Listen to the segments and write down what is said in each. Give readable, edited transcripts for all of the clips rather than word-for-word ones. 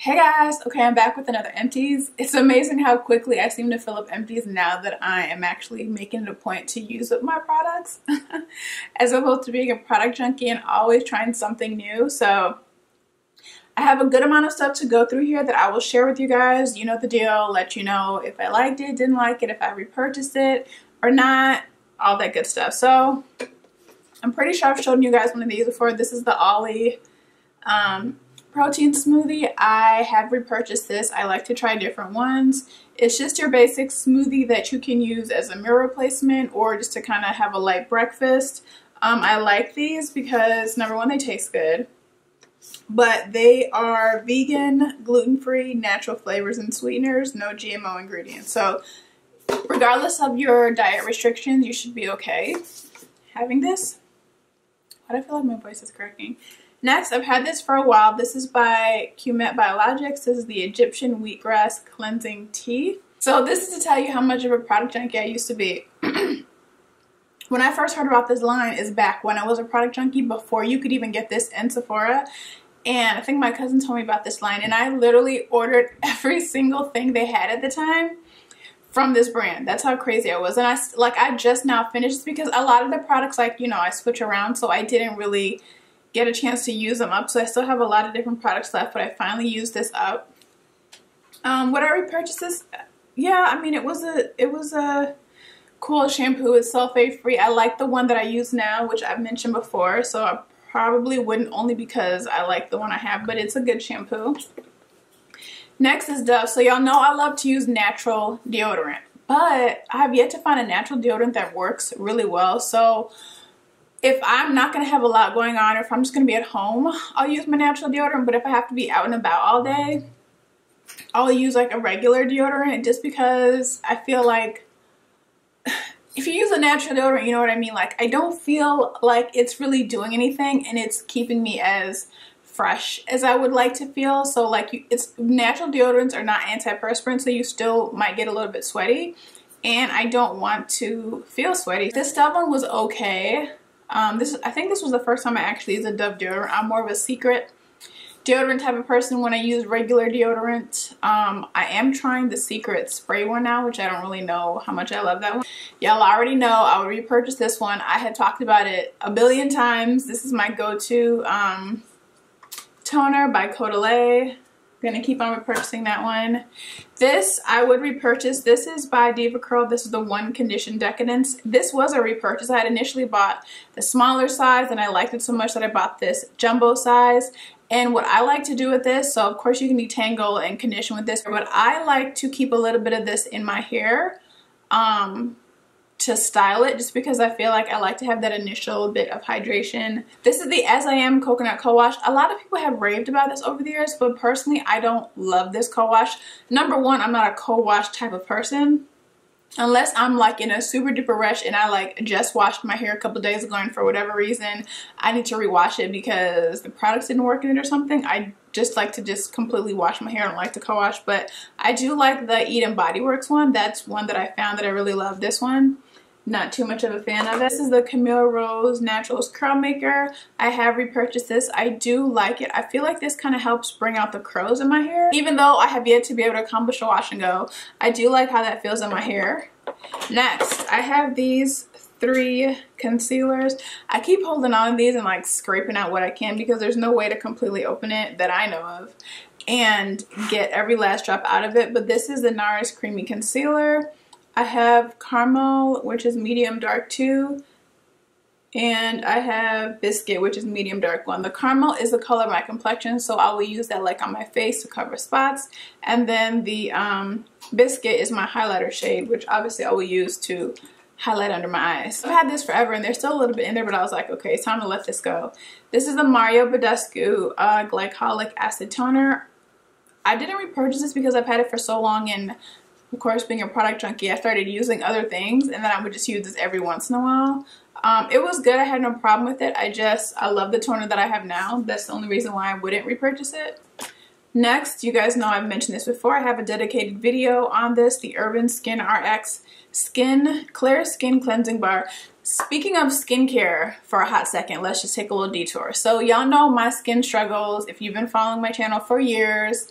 Hey guys, okay, I'm back with another Empties. It's amazing how quickly I seem to fill up Empties now that I am actually making it a point to use up my products as opposed to being a product junkie and always trying something new. So I have a good amount of stuff to go through here that I will share with you guys. You know the deal, let you know if I liked it, didn't like it, if I repurchased it or not, all that good stuff. So I'm pretty sure I've shown you guys one of these before. This is the Ollie protein smoothie. I have repurchased this. I like to try different ones. It's just your basic smoothie that you can use as a meal replacement or just to kind of have a light breakfast. I like these because number one, they taste good, but they are vegan, gluten-free, natural flavors and sweeteners, no GMO ingredients. So regardless of your diet restrictions, you should be okay having this. Why do I feel like my voice is cracking? Next, I've had this for a while. This is by Cumet Biologics. This is the Egyptian Wheatgrass Cleansing Tea. So this is to tell you how much of a product junkie I used to be. When I first heard about this line is back when I was a product junkie before you could even get this in Sephora. And I think my cousin told me about this line and I literally ordered every single thing they had at the time from this brand. That's how crazy I was. And I just now finished because a lot of the products, like, you know, I switch around, so I didn't really get a chance to use them up. So I still have a lot of different products left, but I finally used this up. Would I repurchase this? Yeah, I mean, it was a cool shampoo. It's sulfate free. I like the one that I use now, which I've mentioned before, so I probably wouldn't, only because I like the one I have, but it's a good shampoo. Next is Dove. So y'all know I love to use natural deodorant, but I have yet to find a natural deodorant that works really well. So if I'm not going to have a lot going on, or if I'm just going to be at home, I'll use my natural deodorant. But if I have to be out and about all day, I'll use like a regular deodorant, just because I feel like if you use a natural deodorant, you know what I mean? Like, I don't feel like it's really doing anything and it's keeping me as fresh as I would like to feel. So like, it's natural deodorants are not antiperspirant, so you still might get a little bit sweaty. And I don't want to feel sweaty. This Dove one was okay. I think this was the first time I actually used a Dove deodorant. I'm more of a secret deodorant type of person when I use regular deodorant. I am trying the Secret spray one now, which I don't really know how much I love that one. Y'all already know I would repurchase this one. I had talked about it a billion times. This is my go-to toner by Caudalie. Gonna keep on repurchasing that one. This I would repurchase. This is by Diva Curl. This is the One Condition Decadence. This was a repurchase. I had initially bought the smaller size and I liked it so much that I bought this jumbo size. And what I like to do with this, so of course you can detangle and condition with this, but I like to keep a little bit of this in my hair to style it, just because I feel like I like to have that initial bit of hydration. This is the As I Am Coconut Co-Wash. A lot of people have raved about this over the years, but personally I don't love this co-wash. Number one, I'm not a co-wash type of person. Unless I'm like in a super duper rush and I like just washed my hair a couple days ago and for whatever reason I need to rewash it because the products didn't work in it or something. I just like to just completely wash my hair. I don't like to co-wash, but I do like the Eden Body Works one. That's one that I found that I really love. This one, not too much of a fan of it. This is the Camille Rose Naturals Curl Maker. I have repurchased this. I do like it. I feel like this kind of helps bring out the curls in my hair. Even though I have yet to be able to accomplish a wash and go, I do like how that feels in my hair. Next, I have these 3 concealers. I keep holding on to these and like scraping out what I can because there's no way to completely open it that I know of and get every last drop out of it. But this is the NARS Creamy Concealer. I have Caramel, which is medium dark 2, and I have Biscuit, which is medium dark 1. The Caramel is the color of my complexion, so I will use that like on my face to cover spots. And then the Biscuit is my highlighter shade, which obviously I will use to highlight under my eyes. I've had this forever and there's still a little bit in there, but I was like, okay, it's time to let this go. This is the Mario Badescu Glycolic Acid Toner. I didn't repurchase this because I've had it for so long, and of course, being a product junkie, I started using other things and then I would just use this every once in a while. It was good. I had no problem with it. I love the toner that I have now. That's the only reason why I wouldn't repurchase it. Next, you guys know I've mentioned this before, I have a dedicated video on this, the Urban Skin RX Clear Skin Cleansing Bar. Speaking of skincare for a hot second, let's just take a little detour. So y'all know my skin struggles. If you've been following my channel for years,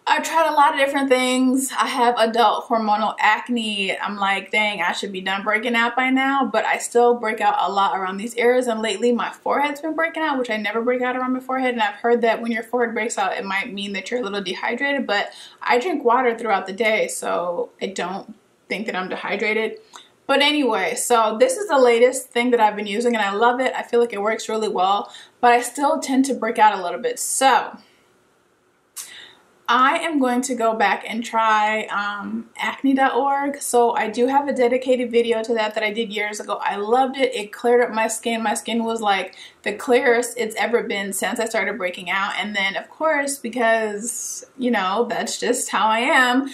I've tried a lot of different things. I have adult hormonal acne. I'm like, dang, I should be done breaking out by now, but I still break out a lot around these areas, and lately my forehead's been breaking out, which I never break out around my forehead, and I've heard that when your forehead breaks out, it might mean that you're a little dehydrated, but I drink water throughout the day, so I don't think that I'm dehydrated. But anyway, so this is the latest thing that I've been using, and I love it. I feel like it works really well, but I still tend to break out a little bit. So I am going to go back and try acne.org. So I do have a dedicated video to that I did years ago. I loved it. It cleared up my skin. My skin was like the clearest it's ever been since I started breaking out. And then of course, because you know, that's just how I am,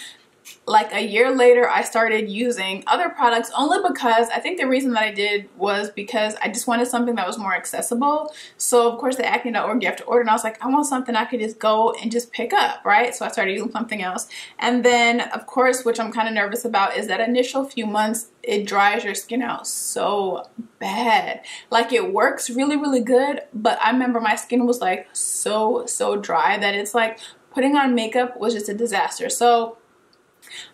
like a year later, I started using other products, only because I think the reason that I did was because I just wanted something that was more accessible. So of course the acne.org, you have to order, and I was like, I want something I could just go and just pick up, right? So I started using something else. And then of course, which I'm kind of nervous about, is that initial few months, it dries your skin out so bad. Like it works really, really good, but I remember my skin was like so dry that it's like putting on makeup was just a disaster. So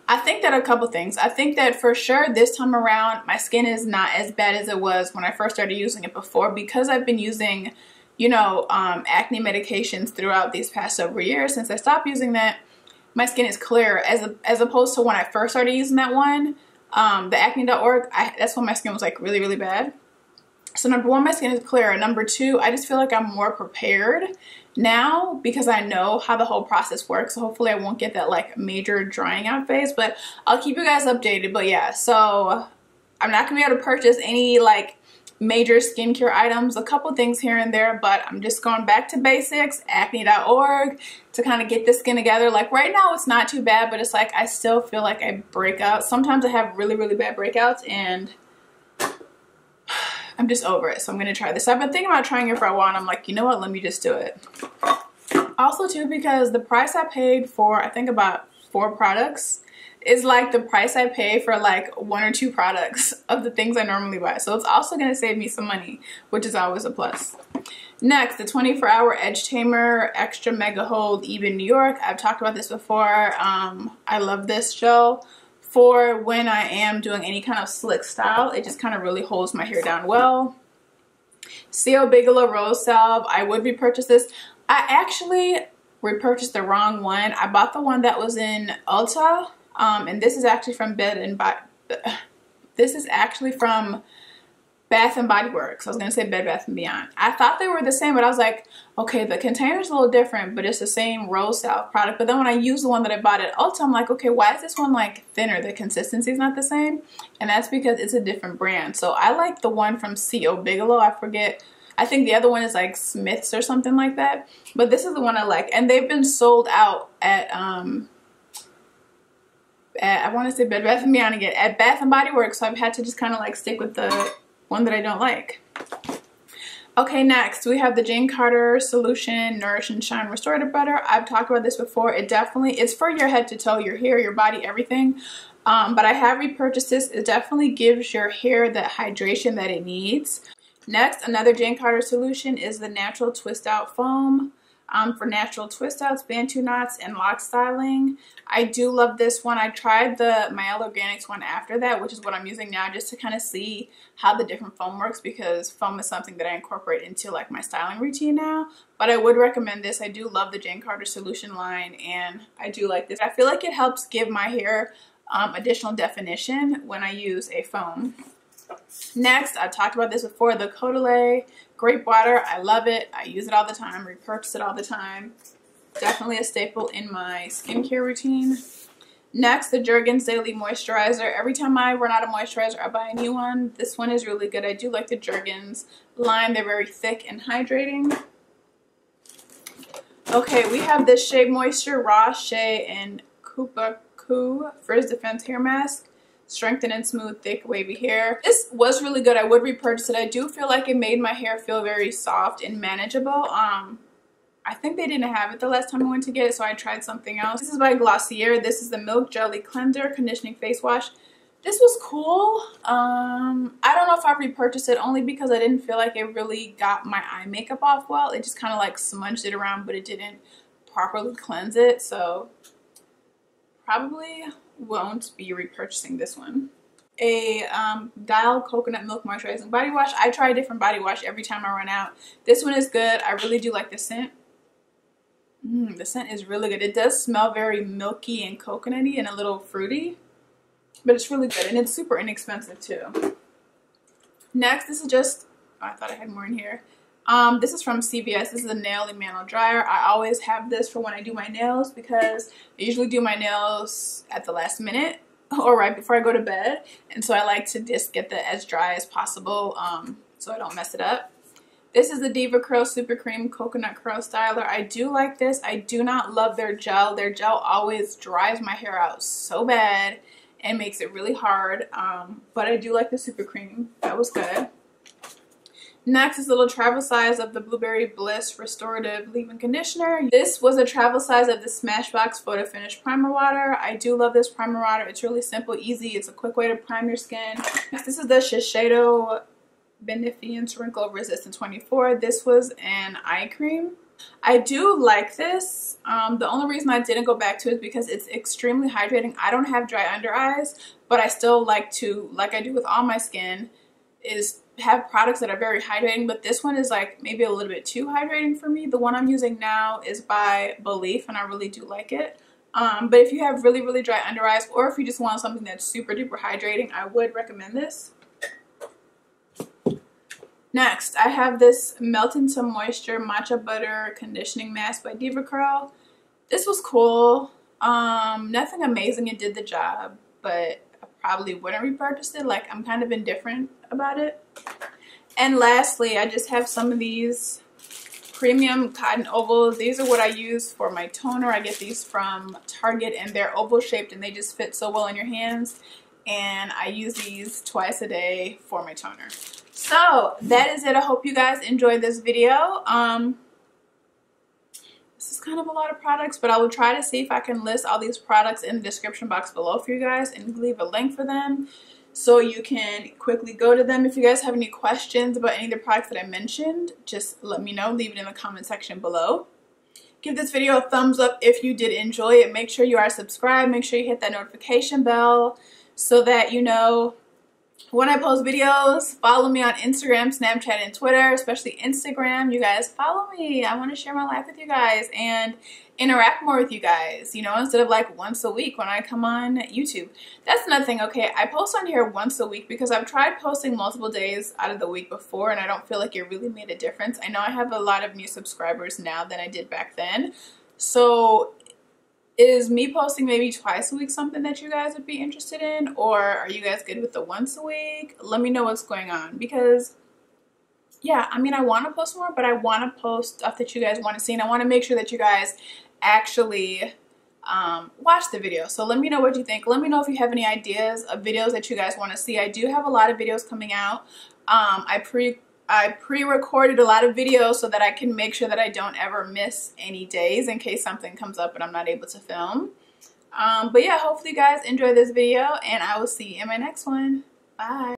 I think that a couple things. I think that for sure this time around my skin is not as bad as it was when I first started using it before, because I've been using, you know, acne medications throughout these past several years. Since I stopped using that, my skin is clear as opposed to when I first started using that one, the acne.org. That's when my skin was like really, really bad. So number one, my skin is clear. And number two, I just feel like I'm more prepared now because I know how the whole process works. So hopefully I won't get that like major drying out phase, but I'll keep you guys updated. But yeah, so I'm not gonna be able to purchase any like major skincare items, a couple things here and there, but I'm just going back to basics, acne.org, to kind of get the skin together. Like right now it's not too bad, but it's like I still feel like I break out. Sometimes I have really, really bad breakouts, and I'm just over it. So I'm going to try this. I've been thinking about trying it for a while, and I'm like, you know what? Let me just do it. Also too, because the price I paid for, I think about 4 products is like the price I pay for like 1 or 2 products of the things I normally buy. So it's also going to save me some money, which is always a plus. Next, the 24-hour Edge Tamer Extra Mega Hold Even New York. I've talked about this before. I love this gel for when I am doing any kind of slick style. It just kind of really holds my hair down well. C.O. Bigelow Rose Salve. I would repurchase this. I actually repurchased the wrong one. I bought the one that was in Ulta, and this is actually from Bath and Body Works. I was going to say Bed Bath & Beyond. I thought they were the same, but I was like, okay, the container's a little different, but it's the same Rose Salve product. But then when I used the one that I bought at Ulta, I'm like, okay, why is this one like thinner? The consistency is not the same. And that's because it's a different brand. So I like the one from C.O. Bigelow. I forget. I think the other one is like Smith's or something like that. But this is the one I like. And they've been sold out at I want to say Bed Bath & Beyond again, at Bath & Body Works. So I've had to just kind of like stick with the one that I don't like. Okay, next we have the Jane Carter Solution Nourish and Shine Restorative Butter. I've talked about this before. It's for your head to toe, your hair, your body, everything. But I have repurchased this. It definitely gives your hair the hydration that it needs. Next, another Jane Carter solution is the Natural Twist Out Foam. For natural twist outs, bantu knots, and lock styling. I do love this one. I tried the Mielle Organics one after that, which is what I'm using now, just to kind of see how the different foam works, because foam is something that I incorporate into like my styling routine now. But I would recommend this. I do love the Jane Carter Solution line, and I do like this. I feel like it helps give my hair additional definition when I use a foam. Next, I've talked about this before, the Caudalie Grape Water. I love it. I use it all the time, repurchase it all the time. Definitely a staple in my skincare routine. Next, the Jergens Daily Moisturizer. Every time I run out of moisturizer, I buy a new one. This one is really good. I do like the Jergens line. They're very thick and hydrating. Okay, we have this Shea Moisture Raw Shea and Kupaku Frizz Defense Hair Mask. Strengthen and smooth thick wavy hair. This was really good. I would repurchase it. I do feel like it made my hair feel very soft and manageable. I think they didn't have it the last time I went to get it, so I tried something else. This is by Glossier. This is the Milk Jelly Cleanser Conditioning Face Wash. This was cool. I don't know if I repurchased it, only because I didn't feel like it really got my eye makeup off well. It just kind of like smudged it around, but it didn't properly cleanse it, so probably won't be repurchasing this one. A Dial Coconut Milk Moisturizing Body Wash. I try a different body wash every time I run out. This one is good. I really do like the scent. The scent is really good. It does smell very milky and coconutty and a little fruity, but it's really good, and it's super inexpensive too. Next, this is just, oh, I thought I had more in here. This is from CVS. This is a nail enamel dryer. I always have this for when I do my nails, because I usually do my nails at the last minute or right before I go to bed, and so I like to just get that as dry as possible so I don't mess it up. This is the Diva Curl Super Cream Coconut Curl Styler. I do like this. I do not love their gel. Their gel always dries my hair out so bad and makes it really hard, but I do like the Super Cream. That was good. Next is a little travel size of the Blueberry Bliss Restorative Leave-In Conditioner. This was a travel size of the Smashbox Photo Finish Primer Water. I do love this primer water. It's really simple, easy. It's a quick way to prime your skin. Next, this is the Shiseido Beneficence Wrinkle Resistant 24. This was an eye cream. I do like this. The only reason I didn't go back to it is because it's extremely hydrating. I don't have dry under eyes, but I still like to, like I do with all my skin, is have products that are very hydrating, but this one is like maybe a little bit too hydrating for me. The one I'm using now is by Belief, and I really do like it. But if you have really, really dry under eyes, or if you just want something that's super duper hydrating, I would recommend this. Next, I have this Melt Into Moisture Matcha Butter Conditioning Mask by Diva Curl. This was cool. Nothing amazing, it did the job, but I probably wouldn't repurchase it. Like, I'm kind of indifferent about it. And lastly, I just have some of these premium cotton ovals. These are what I use for my toner. I get these from Target, and they're oval shaped and they just fit so well in your hands. And I use these twice a day for my toner. So that is it. I hope you guys enjoyed this video. This is kind of a lot of products, but I will try to see if I can list all these products in the description box below for you guys and leave a link for them so you can quickly go to them. If you guys have any questions about any of the products that I mentioned, just let me know. Leave it in the comment section below. Give this video a thumbs up if you did enjoy it. Make sure you are subscribed. Make sure you hit that notification bell so that you know when I post videos. Follow me on Instagram, Snapchat, and Twitter, especially Instagram. You guys follow me. I want to share my life with you guys and interact more with you guys, you know, instead of like once a week when I come on YouTube. That's another thing. Okay, I post on here once a week because I've tried posting multiple days out of the week before, and I don't feel like it really made a difference. I know I have a lot of new subscribers now than I did back then. So is me posting maybe twice a week something that you guys would be interested in? Or are you guys good with the once a week? Let me know what's going on, because yeah, I mean, I want to post more, but I want to post stuff that you guys want to see, and I want to make sure that you guys actually watch the video. So let me know what you think. Let me know if you have any ideas of videos that you guys want to see. I do have a lot of videos coming out. I pre-recorded a lot of videos so that I can make sure that I don't ever miss any days in case something comes up and I'm not able to film. But yeah, hopefully you guys enjoy this video, and I will see you in my next one. Bye.